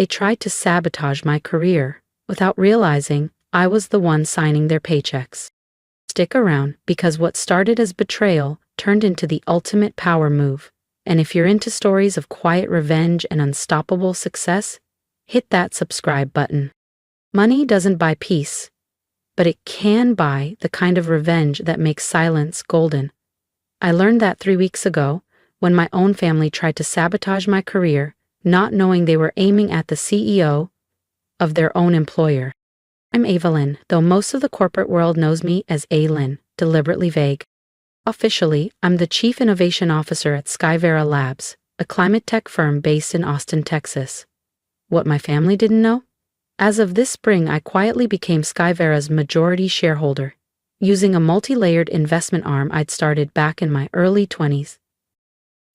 They tried to sabotage my career, without realizing I was the one signing their paychecks. Stick around, because what started as betrayal turned into the ultimate power move. And if you're into stories of quiet revenge and unstoppable success, hit that subscribe button. Money doesn't buy peace, but it can buy the kind of revenge that makes silence golden. I learned that 3 weeks ago, when my own family tried to sabotage my career, not knowing they were aiming at the CEO of their own employer. I'm Evelyn, though most of the corporate world knows me as Aylin, deliberately vague. Officially, I'm the Chief Innovation Officer at Skyvera Labs, a climate tech firm based in Austin, Texas. What my family didn't know? As of this spring, I quietly became Skyvera's majority shareholder, using a multi-layered investment arm I'd started back in my early 20s.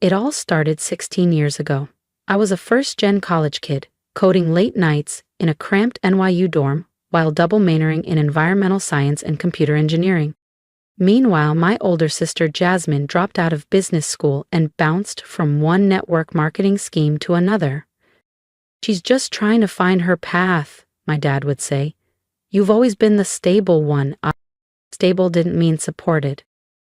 It all started 16 years ago. I was a first-gen college kid, coding late nights in a cramped NYU dorm while double minoring in environmental science and computer engineering. Meanwhile, my older sister Jasmine dropped out of business school and bounced from one network marketing scheme to another. "She's just trying to find her path," my dad would say. "You've always been the stable one." Stable didn't mean supported.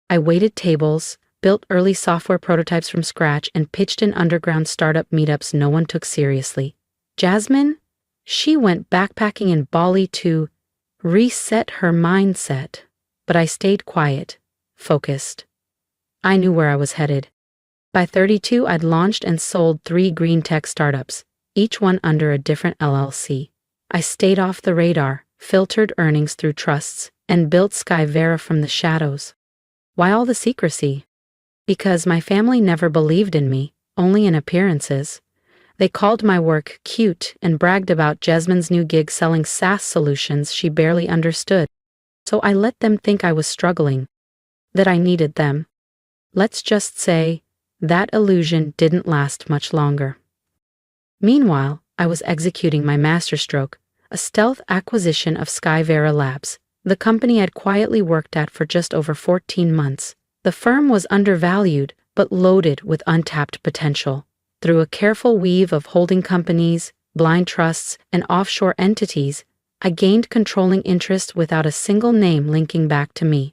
I waited tables, built early software prototypes from scratch, and pitched in underground startup meetups no one took seriously. Jasmine? She went backpacking in Bali to reset her mindset. But I stayed quiet, focused. I knew where I was headed. By 32, I'd launched and sold 3 green tech startups, each one under a different LLC. I stayed off the radar, filtered earnings through trusts, and built Skyvera from the shadows. Why all the secrecy? Because my family never believed in me, only in appearances. They called my work cute and bragged about Jasmine's new gig selling SaaS solutions she barely understood. So I let them think I was struggling, that I needed them. Let's just say, that illusion didn't last much longer. Meanwhile, I was executing my masterstroke, a stealth acquisition of Skyvera Labs, the company I'd quietly worked at for just over 14 months. The firm was undervalued, but loaded with untapped potential. Through a careful weave of holding companies, blind trusts, and offshore entities, I gained controlling interest without a single name linking back to me.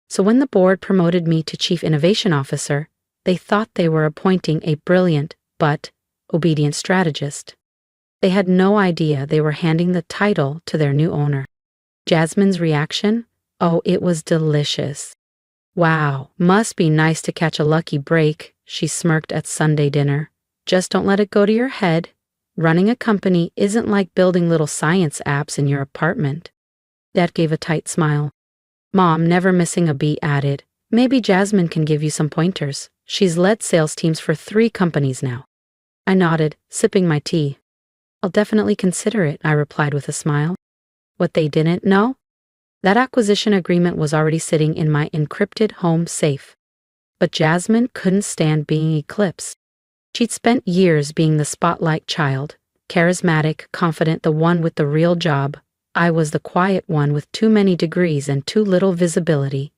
So when the board promoted me to Chief Innovation Officer, they thought they were appointing a brilliant but obedient strategist. They had no idea they were handing the title to their new owner. Jasmine's reaction? Oh, it was delicious. "Wow, must be nice to catch a lucky break," she smirked at Sunday dinner. "Just don't let it go to your head. Running a company isn't like building little science apps in your apartment." Dad gave a tight smile. Mom, never missing a beat, added, "Maybe Jasmine can give you some pointers. She's led sales teams for 3 companies now." I nodded, sipping my tea. "I'll definitely consider it," I replied with a smile. What they didn't know? That acquisition agreement was already sitting in my encrypted home safe. But Jasmine couldn't stand being eclipsed. She'd spent years being the spotlight child, charismatic, confident, the one with the real job. I was the quiet one with too many degrees and too little visibility.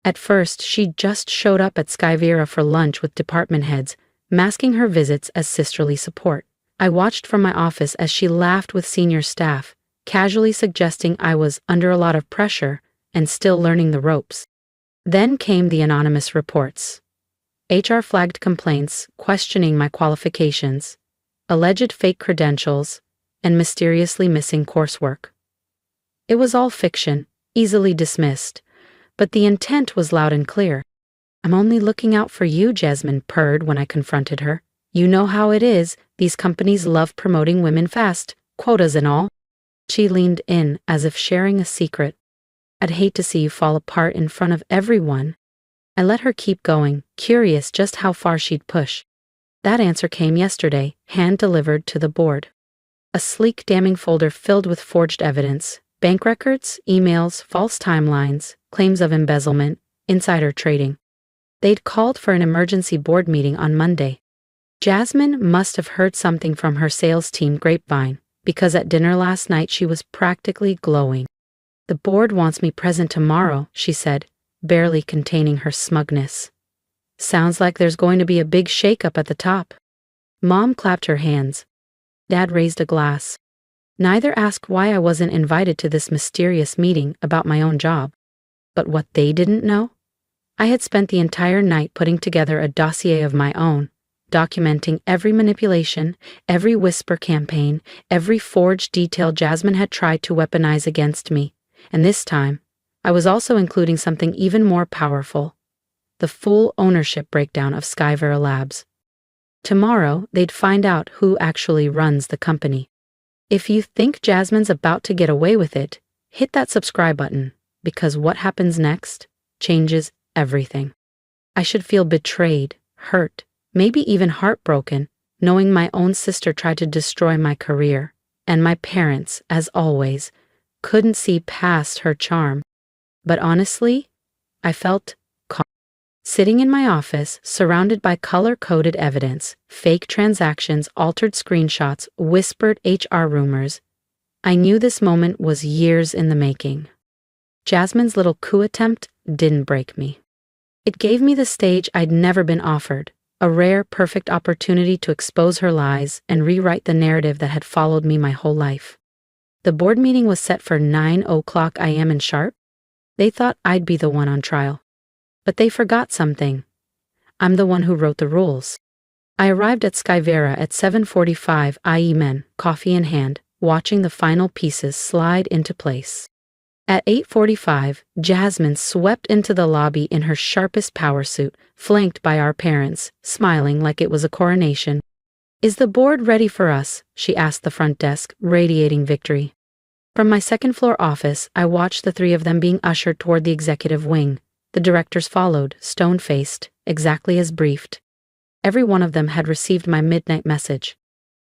At first, she just showed up at Skyvera for lunch with department heads, masking her visits as sisterly support. I watched from my office as she laughed with senior staff, casually suggesting I was under a lot of pressure and still learning the ropes. Then came the anonymous reports. HR flagged complaints questioning my qualifications, alleged fake credentials, and mysteriously missing coursework. It was all fiction, easily dismissed, but the intent was loud and clear. "I'm only looking out for you," Jasmine purred when I confronted her. "You know how it is, these companies love promoting women fast, quotas and all." She leaned in as if sharing a secret. "I'd hate to see you fall apart in front of everyone." I let her keep going, curious just how far she'd push. That answer came yesterday, hand-delivered to the board. A sleek, damning folder filled with forged evidence, bank records, emails, false timelines, claims of embezzlement, insider trading. They'd called for an emergency board meeting on Monday. Jasmine must have heard something from her sales team grapevine, because at dinner last night she was practically glowing. "The board wants me present tomorrow," she said, barely containing her smugness. "Sounds like there's going to be a big shakeup at the top." Mom clapped her hands. Dad raised a glass. Neither asked why I wasn't invited to this mysterious meeting about my own job. But what they didn't know? I had spent the entire night putting together a dossier of my own, documenting every manipulation, every whisper campaign, every forged detail Jasmine had tried to weaponize against me. And this time, I was also including something even more powerful: the full ownership breakdown of Skyvera Labs. Tomorrow, they'd find out who actually runs the company. If you think Jasmine's about to get away with it, hit that subscribe button, because what happens next changes everything. I should feel betrayed, hurt, maybe even heartbroken, knowing my own sister tried to destroy my career, and my parents, as always, couldn't see past her charm. But honestly, I felt calm. Sitting in my office, surrounded by color-coded evidence, fake transactions, altered screenshots, whispered HR rumors, I knew this moment was years in the making. Jasmine's little coup attempt didn't break me. It gave me the stage I'd never been offered, a rare, perfect opportunity to expose her lies and rewrite the narrative that had followed me my whole life. The board meeting was set for 9:00 a.m. in sharp. They thought I'd be the one on trial. But they forgot something. I'm the one who wrote the rules. I arrived at Skyvera at 7:45 a.m., coffee in hand, watching the final pieces slide into place. At 8:45, Jasmine swept into the lobby in her sharpest power suit, flanked by our parents, smiling like it was a coronation. "Is the board ready for us?" she asked the front desk, radiating victory. From my second-floor office, I watched the three of them being ushered toward the executive wing. The directors followed, stone-faced, exactly as briefed. Every one of them had received my midnight message.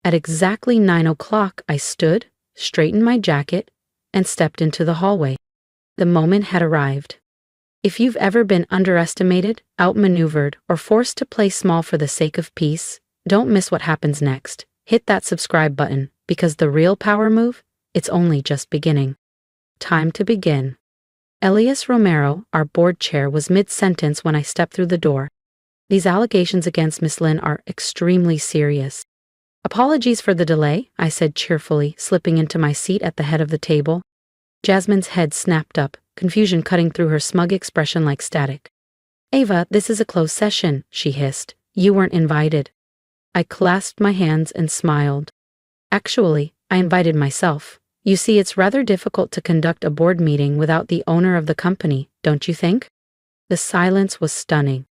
At exactly 9:00, I stood, straightened my jacket, and stepped into the hallway. The moment had arrived. If you've ever been underestimated, outmaneuvered, or forced to play small for the sake of peace, don't miss what happens next. Hit that subscribe button, because the real power move, it's only just beginning. Time to begin. Elias Romero, our board chair, was mid-sentence when I stepped through the door. "These allegations against Miss Lynn are extremely serious." "Apologies for the delay," I said cheerfully, slipping into my seat at the head of the table. Jasmine's head snapped up, confusion cutting through her smug expression like static. "Ava, this is a closed session," she hissed. "You weren't invited." I clasped my hands and smiled. "Actually, I invited myself. You see, it's rather difficult to conduct a board meeting without the owner of the company, don't you think?" The silence was stunning.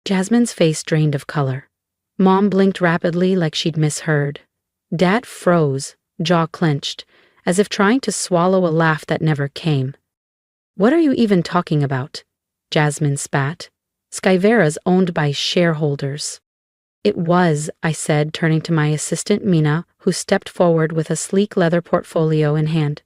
Jasmine's face drained of color. Mom blinked rapidly like she'd misheard. Dad froze, jaw clenched, as if trying to swallow a laugh that never came. "What are you even talking about?" Jasmine spat. "Skyvera's owned by shareholders." "It was," I said, turning to my assistant Mina, who stepped forward with a sleek leather portfolio in hand.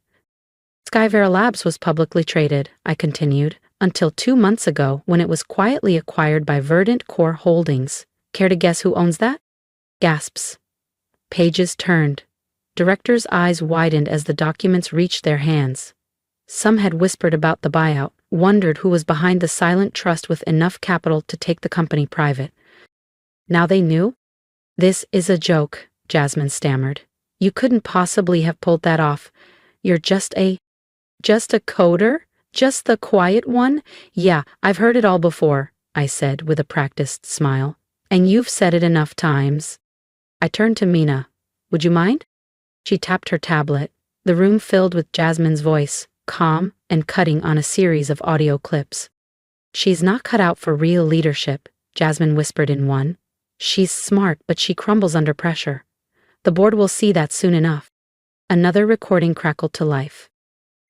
"Skyvera Labs was publicly traded," I continued, "until 2 months ago when it was quietly acquired by Verdant Core Holdings. Care to guess who owns that?" Gasps. Pages turned. Directors' eyes widened as the documents reached their hands. Some had whispered about the buyout, wondered who was behind the silent trust with enough capital to take the company private. Now they knew? "This is a joke," Jasmine stammered. "You couldn't possibly have pulled that off. You're just a coder? Just the quiet one? Yeah, I've heard it all before," I said with a practiced smile. "And you've said it enough times." I turned to Mina. "Would you mind?" She tapped her tablet. The room filled with Jasmine's voice, calm and cutting on a series of audio clips. "She's not cut out for real leadership," Jasmine whispered in one. "She's smart, but she crumbles under pressure. The board will see that soon enough." Another recording crackled to life.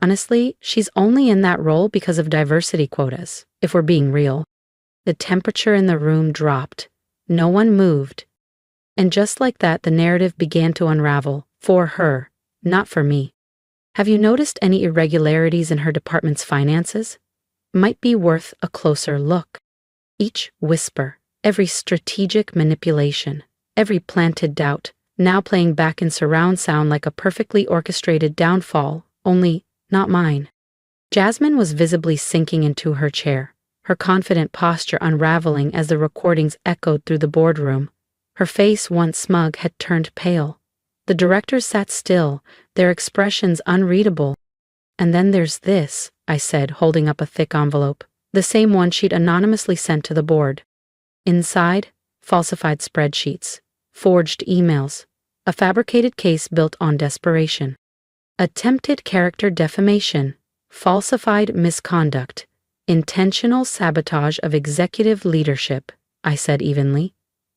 "Honestly, she's only in that role because of diversity quotas, if we're being real." The temperature in the room dropped. No one moved. And just like that, the narrative began to unravel, for her, not for me. "Have you noticed any irregularities in her department's finances? Might be worth a closer look." Each whisper, every strategic manipulation, every planted doubt, now playing back in surround sound like a perfectly orchestrated downfall, only not mine. Jasmine was visibly sinking into her chair, her confident posture unraveling as the recordings echoed through the boardroom. Her face, once smug, had turned pale. The directors sat still, their expressions unreadable. "And then there's this," I said, holding up a thick envelope, the same one she'd anonymously sent to the board. Inside, falsified spreadsheets, forged emails, a fabricated case built on desperation. Attempted character defamation, falsified misconduct, intentional sabotage of executive leadership, I said evenly.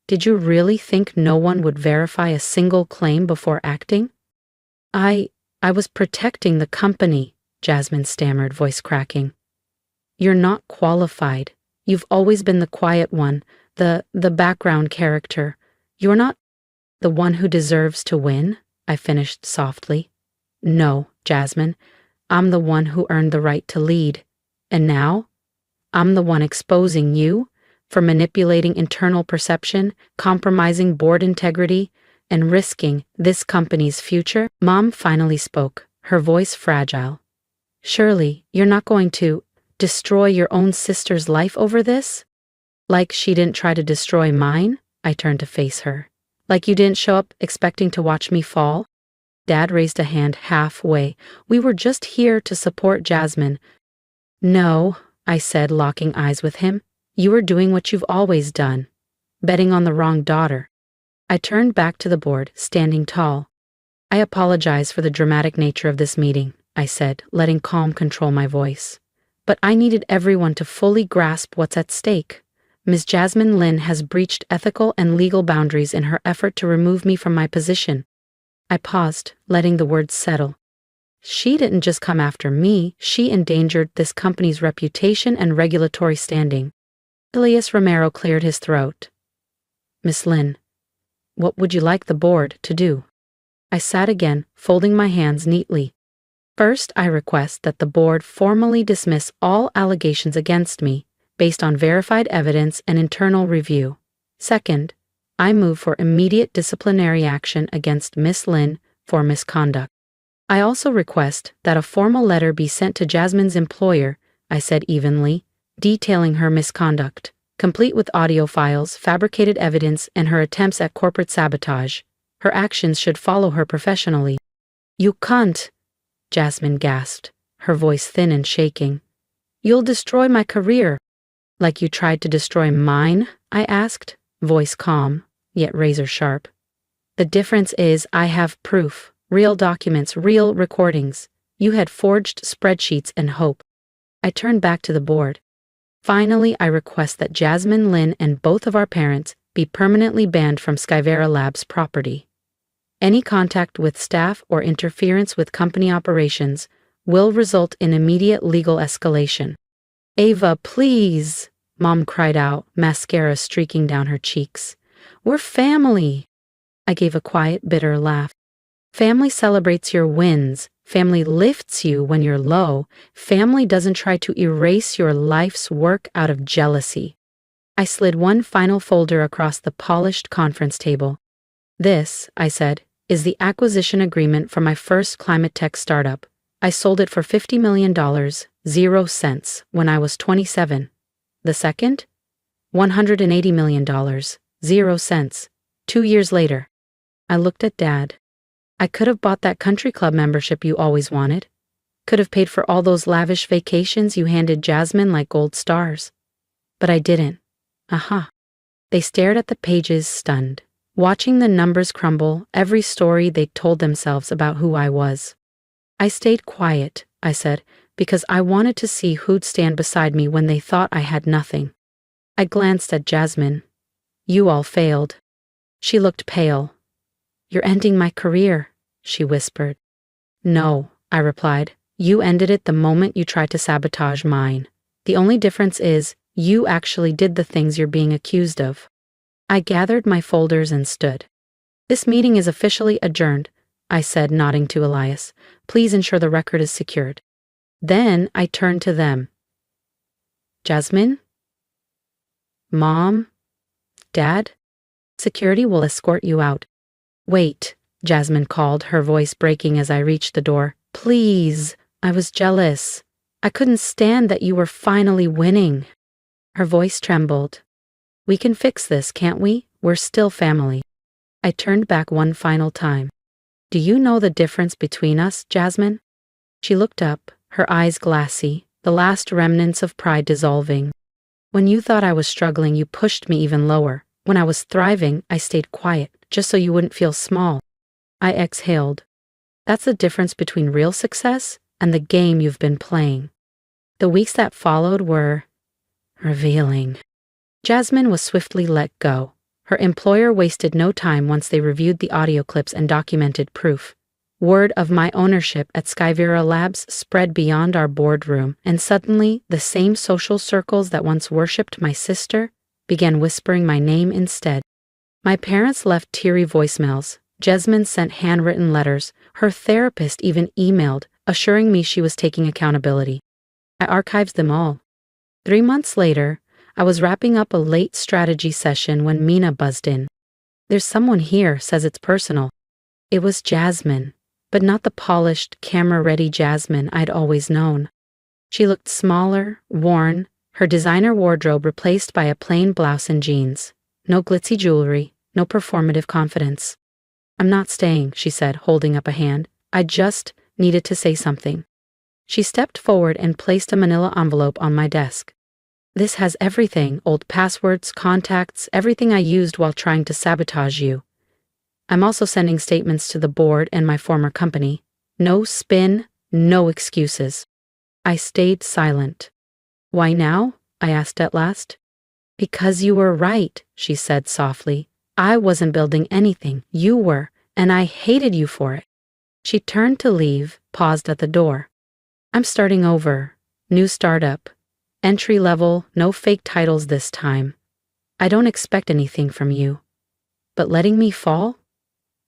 "Did you really think no one would verify a single claim before acting?" I was protecting the company," Jasmine stammered, voice cracking. "You're not qualified. You've always been the quiet one, the background character. You're not the one who deserves to win," I finished softly. "No, Jasmine, I'm the one who earned the right to lead. And now, I'm the one exposing you for manipulating internal perception, compromising board integrity, and risking this company's future." Mom finally spoke, her voice fragile. "Surely, you're not going to destroy your own sister's life over this? Like she didn't try to destroy mine?" I turned to face her. "Like you didn't show up expecting to watch me fall?" Dad raised a hand halfway. "We were just here to support Jasmine." "No," I said, locking eyes with him. "You were doing what you've always done, betting on the wrong daughter." I turned back to the board, standing tall. "I apologize for the dramatic nature of this meeting," I said, letting calm control my voice. "But I needed everyone to fully grasp what's at stake. Ms. Jasmine Lin has breached ethical and legal boundaries in her effort to remove me from my position." I paused, letting the words settle. "She didn't just come after me, she endangered this company's reputation and regulatory standing." Elias Romero cleared his throat. "Miss Lin, what would you like the board to do?" I sat again, folding my hands neatly. "First, I request that the board formally dismiss all allegations against me, based on verified evidence and internal review. Second, I move for immediate disciplinary action against Miss Lin for misconduct. I also request that a formal letter be sent to Jasmine's employer," I said evenly, "detailing her misconduct, complete with audio files, fabricated evidence, and her attempts at corporate sabotage. Her actions should follow her professionally." "You can't," Jasmine gasped, her voice thin and shaking. "You'll destroy my career." "Like you tried to destroy mine?" I asked, voice calm, yet razor sharp. "The difference is I have proof, real documents, real recordings. You had forged spreadsheets and hope." I turned back to the board. "Finally, I request that Jasmine Lin and both of our parents be permanently banned from Skyvera Labs property. Any contact with staff or interference with company operations will result in immediate legal escalation." "Ava, please," Mom cried out, mascara streaking down her cheeks. "We're family." I gave a quiet, bitter laugh. "Family celebrates your wins. Family lifts you when you're low. Family doesn't try to erase your life's work out of jealousy." I slid one final folder across the polished conference table. "This," I said, "is the acquisition agreement for my first climate tech startup. I sold it for $50 million, 0 cents, when I was 27. The second? $180 million, 0 cents, 2 years later." I looked at Dad. "I could have bought that country club membership you always wanted. Could have paid for all those lavish vacations you handed Jasmine like gold stars. But I didn't." Aha. They stared at the pages, stunned, watching the numbers crumble, every story they told themselves about who I was. "I stayed quiet," I said, "because I wanted to see who'd stand beside me when they thought I had nothing." I glanced at Jasmine. "You all failed." She looked pale. "You're ending my career," she whispered. "No," I replied. "You ended it the moment you tried to sabotage mine. The only difference is you actually did the things you're being accused of." I gathered my folders and stood. "This meeting is officially adjourned," I said, nodding to Elias. "Please ensure the record is secured." Then I turned to them. "Jasmine? Mom? Dad? Security will escort you out." "Wait," Jasmine called, her voice breaking as I reached the door. "Please, I was jealous. I couldn't stand that you were finally winning." Her voice trembled. "We can fix this, can't we? We're still family." I turned back one final time. Do you know the difference between us, Jasmine? She looked up, her eyes glassy, the last remnants of pride dissolving. When you thought I was struggling, you pushed me even lower. When I was thriving, I stayed quiet, just so you wouldn't feel small. I exhaled. That's the difference between real success and the game you've been playing. The weeks that followed were revealing. Jasmine was swiftly let go. Her employer wasted no time once they reviewed the audio clips and documented proof. Word of my ownership at Skyvera Labs spread beyond our boardroom, and suddenly the same social circles that once worshipped my sister began whispering my name instead. My parents left teary voicemails. Jasmine sent handwritten letters. Her therapist even emailed, assuring me she was taking accountability. I archived them all. 3 months later, I was wrapping up a late strategy session when Mina buzzed in. There's someone here, says it's personal. It was Jasmine, but not the polished, camera-ready Jasmine I'd always known. She looked smaller, worn, her designer wardrobe replaced by a plain blouse and jeans. No glitzy jewelry, no performative confidence. I'm not staying, she said, holding up a hand. I just needed to say something. She stepped forward and placed a manila envelope on my desk. This has everything, old passwords, contacts, everything I used while trying to sabotage you. I'm also sending statements to the board and my former company. No spin, no excuses. I stayed silent. Why now? I asked at last. Because you were right, she said softly. I wasn't building anything, you were, and I hated you for it. She turned to leave, paused at the door. I'm starting over. New startup. Entry level, no fake titles this time. I don't expect anything from you. But letting me fall?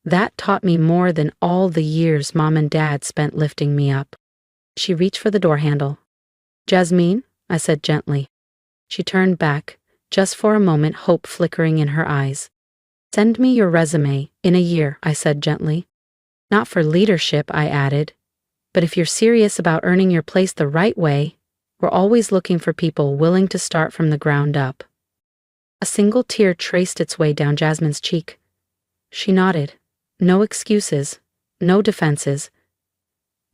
That taught me more than all the years Mom and Dad spent lifting me up. She reached for the door handle. Jasmine, I said gently. She turned back, just for a moment, hope flickering in her eyes. Send me your resume in a year, I said gently. Not for leadership, I added. But if you're serious about earning your place the right way, we're always looking for people willing to start from the ground up. A single tear traced its way down Jasmine's cheek. She nodded. No excuses, no defenses,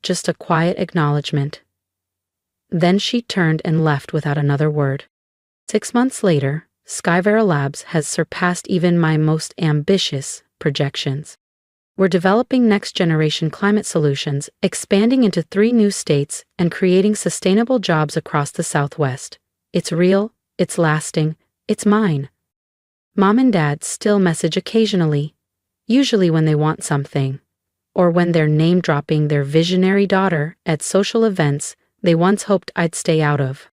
just a quiet acknowledgement. Then she turned and left without another word. 6 months later, Skyvera Labs has surpassed even my most ambitious projections. We're developing next-generation climate solutions, expanding into 3 new states, and creating sustainable jobs across the Southwest. It's real, it's lasting, it's mine. Mom and Dad still message occasionally, usually when they want something, or when they're name-dropping their visionary daughter at social events they once hoped I'd stay out of.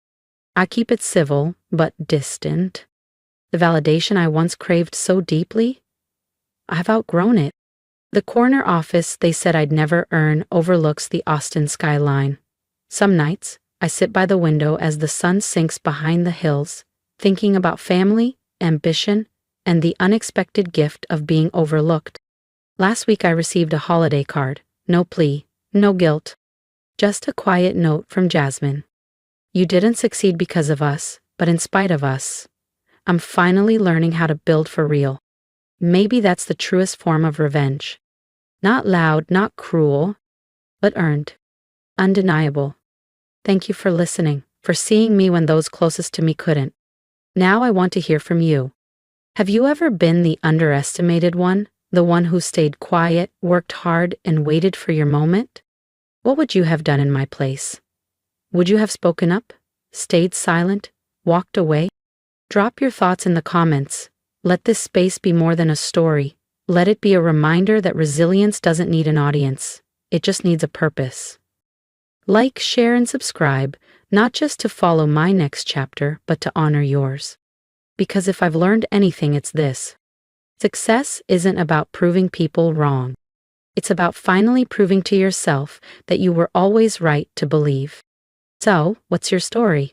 I keep it civil, but distant. The validation I once craved so deeply? I've outgrown it. The corner office they said I'd never earn overlooks the Austin skyline. Some nights, I sit by the window as the sun sinks behind the hills, thinking about family, ambition, and the unexpected gift of being overlooked. Last week I received a holiday card. No plea, no guilt. Just a quiet note from Jasmine. You didn't succeed because of us, but in spite of us. I'm finally learning how to build for real. Maybe that's the truest form of revenge. Not loud, not cruel, but earned. Undeniable. Thank you for listening, for seeing me when those closest to me couldn't. Now I want to hear from you. Have you ever been the underestimated one, the one who stayed quiet, worked hard, and waited for your moment? What would you have done in my place? Would you have spoken up, stayed silent, walked away? Drop your thoughts in the comments. Let this space be more than a story. Let it be a reminder that resilience doesn't need an audience. It just needs a purpose. Like, share, and subscribe, not just to follow my next chapter, but to honor yours. Because if I've learned anything, it's this. Success isn't about proving people wrong. It's about finally proving to yourself that you were always right to believe. So, what's your story?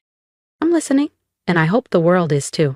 I'm listening, and I hope the world is too.